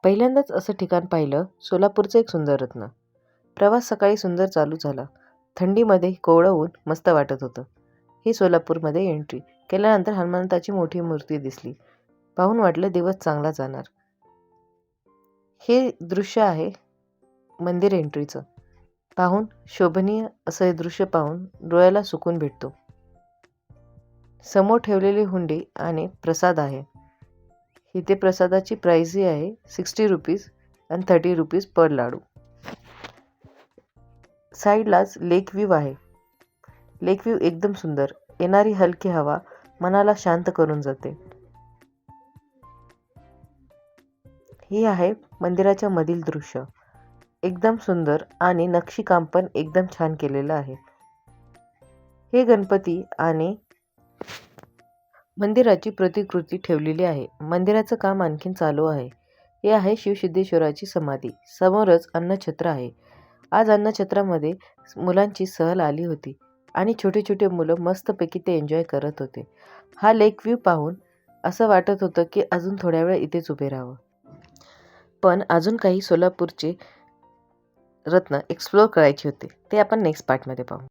पहिल्यांदाच असं ठिकाण पाहिलं. सोलापूरचं एक सुंदर रत्न. प्रवास सकाळी सुंदर चालू झाला. थंडीमध्ये कोवळं ऊन मस्त वाटत होतं. ही सोलापूरमध्ये एंट्री केल्यानंतर हनुमंताची मोठी मूर्ती दिसली. पाहून वाटलं दिवस चांगला जाणार. हे दृश्य आहे मंदिर एंट्रीचं. पाहून शोभनीय असं हे दृश्य पाहून डोळ्याला सुकून भेटतो. समोर ठेवलेली हुंडी आणि प्रसाद आहे. इथे प्रसादाची प्राईजही आहे 60 रुपीज आणि 30 रुपीज पर लाडू. साईडलाच लेक व्ह्यू आहे. लेक व्ह्यू एकदम सुंदर. येणारी हलकी हवा मनाला शांत करून जाते. ही आहे मंदिराच्या मधील दृश्य. एकदम सुंदर आणि नक्षीकाम पण एकदम छान केलेलं आहे. हे गणपती आणि मंदिराची प्रतिकृती ठेवलेली आहे. मंदिराचं काम आणखीन चालू आहे. हे आहे शिवसिद्धेश्वराची समाधी. समोरच अन्नछत्र आहे. आज अन्नछत्रामध्ये मुलांची सहल आली होती आणि छोटे छोटे मुलं मस्तपैकी ते एन्जॉय करत होते. हा लेक व्ह्यू पाहून असं वाटत होतं की अजून थोड्या वेळ इथेच उभे राहावं. पण अजून काही सोलापूरचे रत्न एक्सप्लोअर करायचे होते. ते आपण नेक्स्ट पार्टमध्ये पाहू.